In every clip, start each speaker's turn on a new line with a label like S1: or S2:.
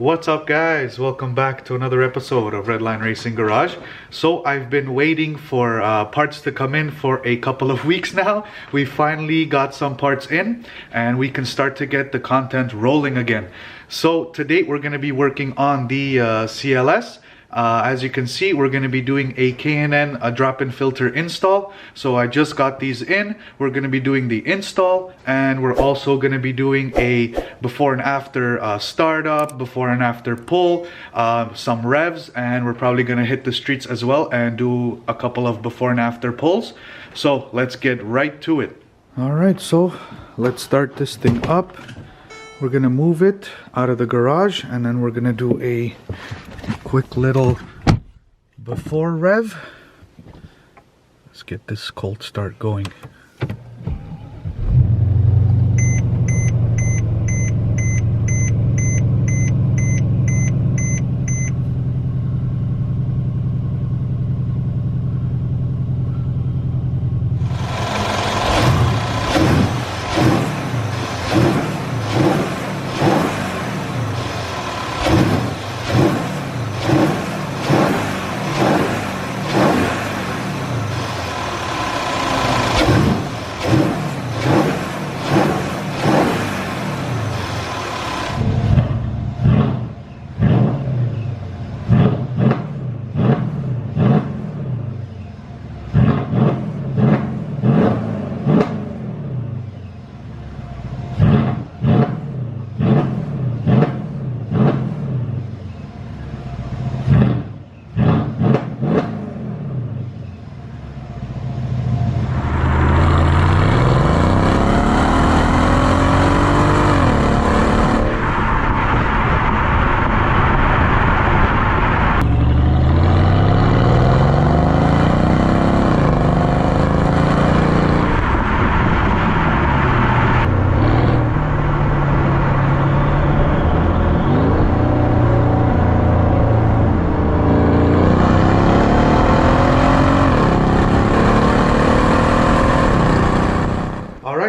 S1: What's up guys, welcome back to another episode of Redline Racing Garage. So I've been waiting for parts to come in for a couple of weeks now. We finally got some parts in and we can start to get the content rolling again. So today we're going to be working on the CLS. As you can see, we're going to be doing a K&N drop-in filter install. So I just got these in. We're going to be doing the install, and we're also going to be doing a before and after startup, before and after pull, some revs, and we're probably going to hit the streets as well and do a couple of before and after pulls. So let's get right to it. All right, so let's start this thing up. We're going to move it out of the garage, and then we're going to do a quick little before rev. Let's get this cold start going.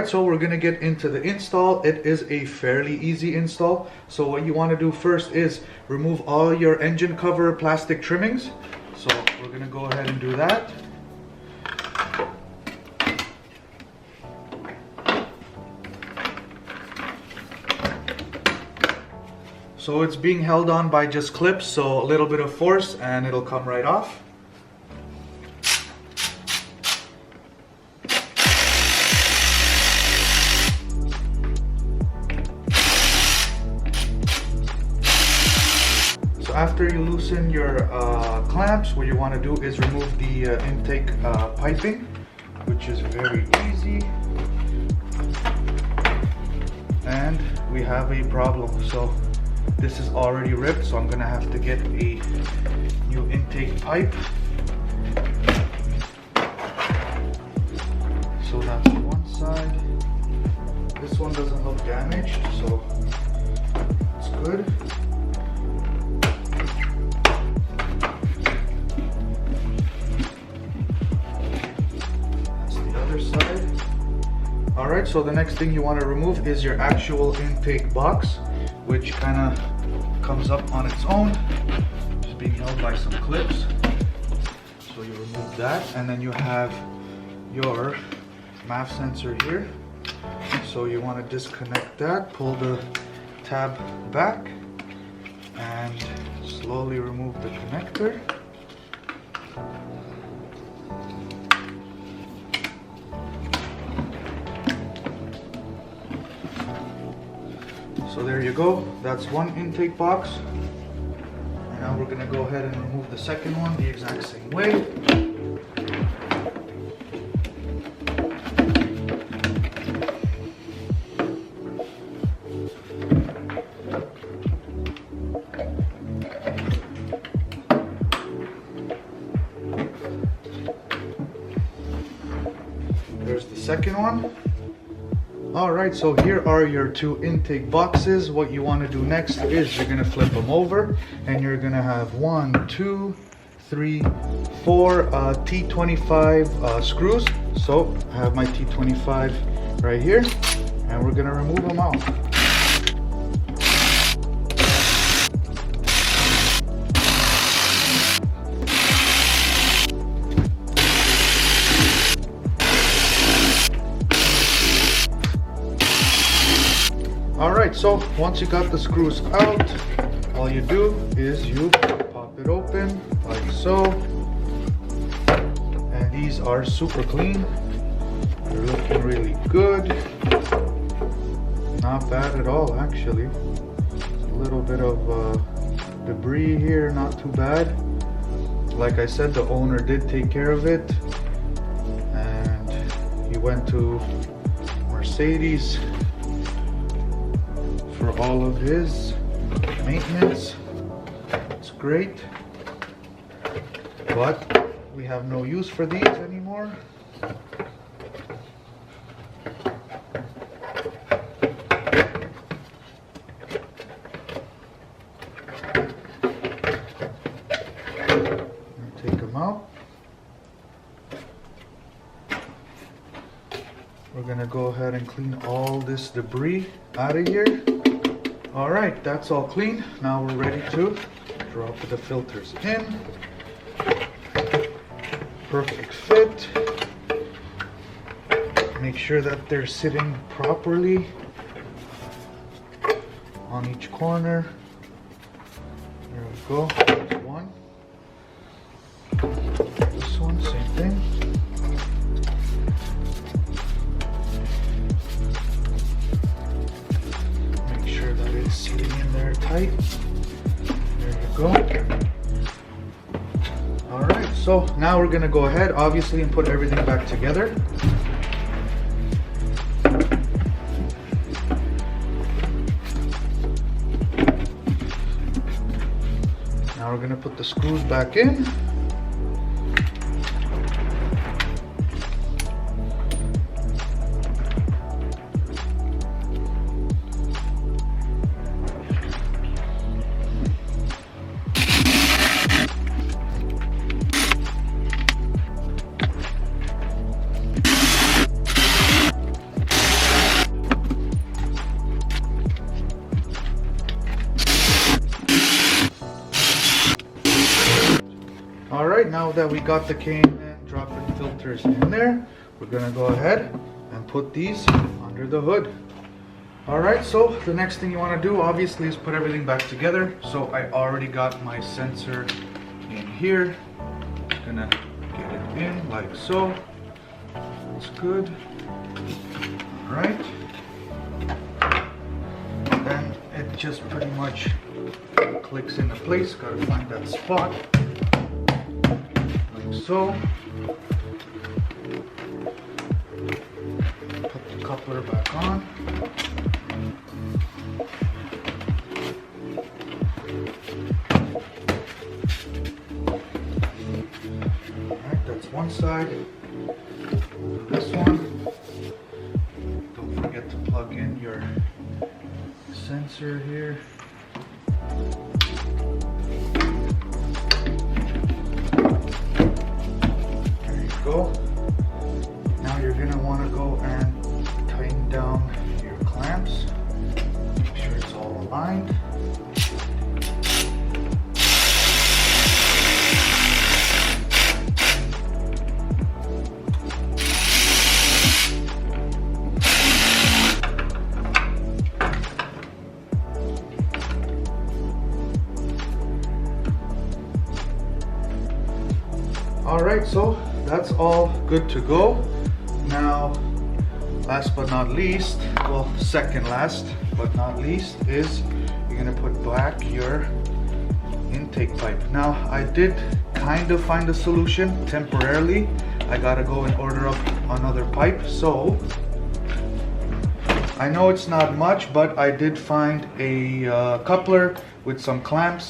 S1: So we're going to get into the install. It is a fairly easy install. So what you want to do first is remove all your engine cover plastic trimmings. So we're going to go ahead and do that. So it's being held on by just clips, so a little bit of force and it'll come right off. After you loosen your clamps, what you want to do is remove the intake piping, which is very easy. And we have a problem. So this is already ripped, so I'm gonna have to get a new intake pipe. So that's one side. This one doesn't look damaged, so it's good. Alright, so the next thing you want to remove is your actual intake box, which kind of comes up on its own, just being held by some clips. So you remove that, and then you have your MAF sensor here. So you want to disconnect that, pull the tab back, and slowly remove the connector. So there you go, that's one intake box. And now we're gonna go ahead and remove the second one the exact same way. There's the second one. Alright, so here are your two intake boxes. What you want to do next is you're going to flip them over, and you're going to have 1, 2, 3, 4 T25 screws. So I have my T25 right here, and we're going to remove them out. so once you got the screws out, all you do is you pop it open like so. And these are super clean. They're looking really good. Not bad at all, actually. A little bit of debris here, not too bad. Like I said, the owner did take care of it, and he went to Mercedes for all of his maintenance. It's great, but we have no use for these anymore. Take them out. We're gonna go ahead and clean all this debris out of here. All right, that's all clean. Now we're ready to drop the filters in. Perfect fit. Make sure that they're sitting properly on each corner. There we go. That's one. This one, same thing. Make sure that it's sitting in there tight. There you go. Alright, so now we're gonna go ahead, obviously, and put everything back together. Now we're gonna put the screws back in. Alright, now that we got the cane and drop-in filters in there, we're gonna go ahead and put these under the hood. Alright, so the next thing you want to do obviously is put everything back together. So I already got my sensor in here. Gonna get it in like so. That's good. Alright. Then it just pretty much clicks into place. Gotta find that spot. So, put the coupler back on. Alright, that's one side. This one. Don't forget to plug in your sensor here. Go. Now you're going to want to go and tighten down your clamps. Make sure it's all aligned. Alright, so that's all good to go. Now, last but not least, well, second last but not least, is you're gonna put back your intake pipe. Now, I did kind of find a solution temporarily. I gotta go and order up another pipe. So, I know it's not much, but I did find a coupler with some clamps.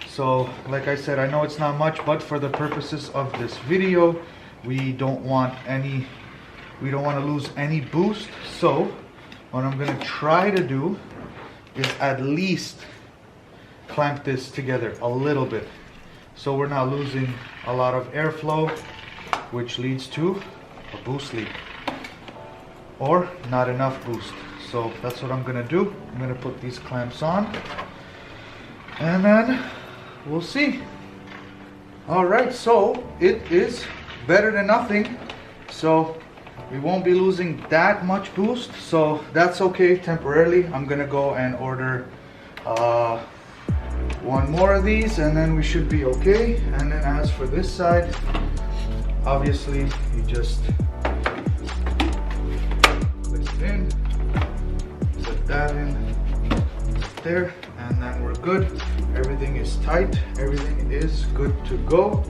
S1: So, like I said, I know it's not much, but for the purposes of this video, we don't want to lose any boost. So what I'm going to try to do is at least clamp this together a little bit, so we're not losing a lot of airflow, which leads to a boost leak or not enough boost. So that's what I'm going to do. I'm going to put these clamps on and then we'll see. Alright, so it is better than nothing. So we won't be losing that much boost, so that's okay temporarily. I'm gonna go and order one more of these, and then we should be okay. And then as for this side, obviously you just place it in, put that in there, and then we're good. Everything is tight, everything is good to go.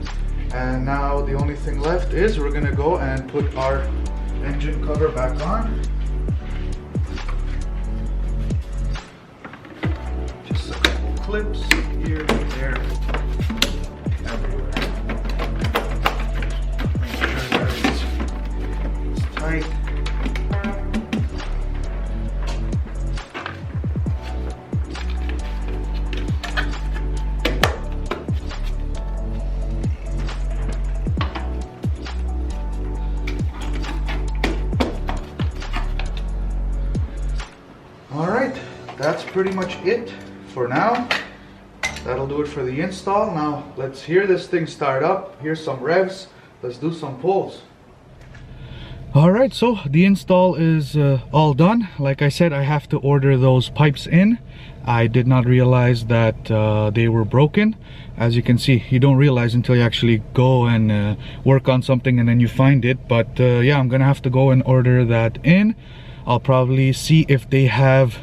S1: And now the only thing left is we're gonna go and put our engine cover back on. Just a couple clips here, there, everywhere. Make sure that it's tight. Alright, that's pretty much it for now. That'll do it for the install. Now let's hear this thing start up. Here's some revs. Let's do some pulls. Alright, so the install is all done. Like I said, I have to order those pipes in. I did not realize that they were broken. As you can see, you don't realize until you actually go and work on something and then you find it. But yeah, I'm gonna have to go and order that in. I'll probably see if they have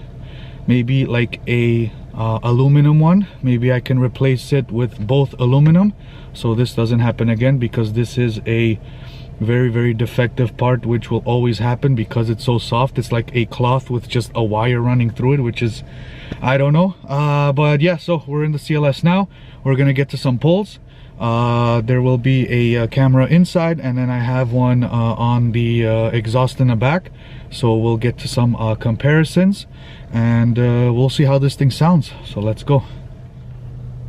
S1: maybe like a aluminum one. Maybe I can replace it with both aluminum, so this doesn't happen again, because this is a very defective part, which will always happen because it's so soft. It's like a cloth with just a wire running through it, which is, I don't know. But yeah, so we're in the CLS now. We're gonna get to some pulls. There will be a camera inside, and then I have one on the exhaust in the back, so we'll get to some comparisons, and we'll see how this thing sounds. So let's go.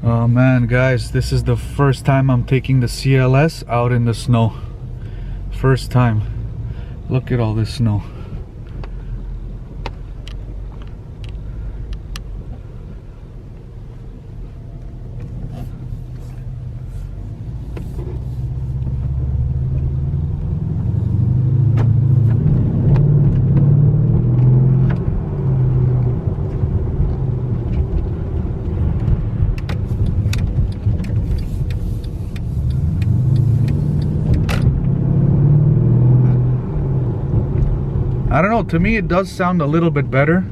S1: Oh man, guys, this is the first time I'm taking the CLS out in the snow. First time. Look at all this snow. I don't know, to me it does sound a little bit better.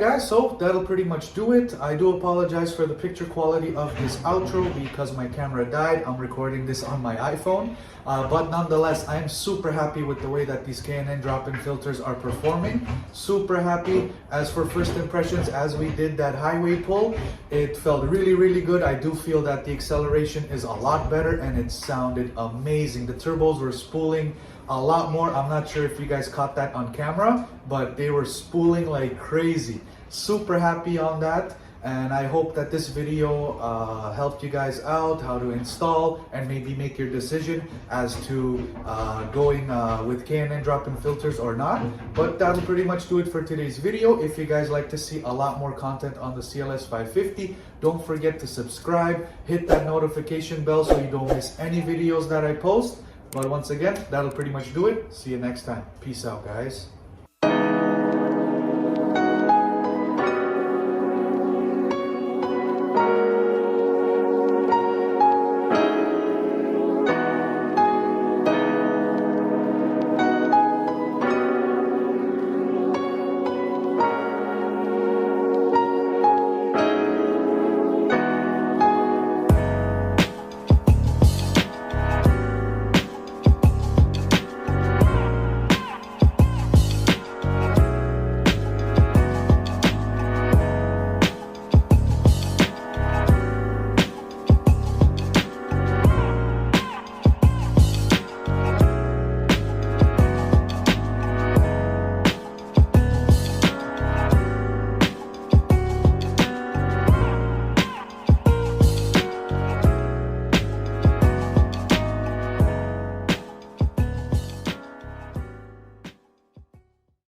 S1: guys, so that'll pretty much do it. I do apologize for the picture quality of this outro because my camera died. I'm recording this on my iPhone. But nonetheless, I'm super happy with the way that these K&N drop-in filters are performing. Super happy. As for first impressions, as we did that highway pull, it felt really, really good. I do feel that the acceleration is a lot better and it sounded amazing. The turbos were spooling a lot more. I'm not sure if you guys caught that on camera, but they were spooling like crazy. Super happy on that. And I hope that this video helped you guys out how to install and maybe make your decision as to going with K&N drop-in filters or not. But that'll pretty much do it for today's video. If you guys like to see a lot more content on the CLS 550, don't forget to subscribe, hit that notification bell so you don't miss any videos that I post. But once again, that'll pretty much do it. See you next time. Peace out, guys.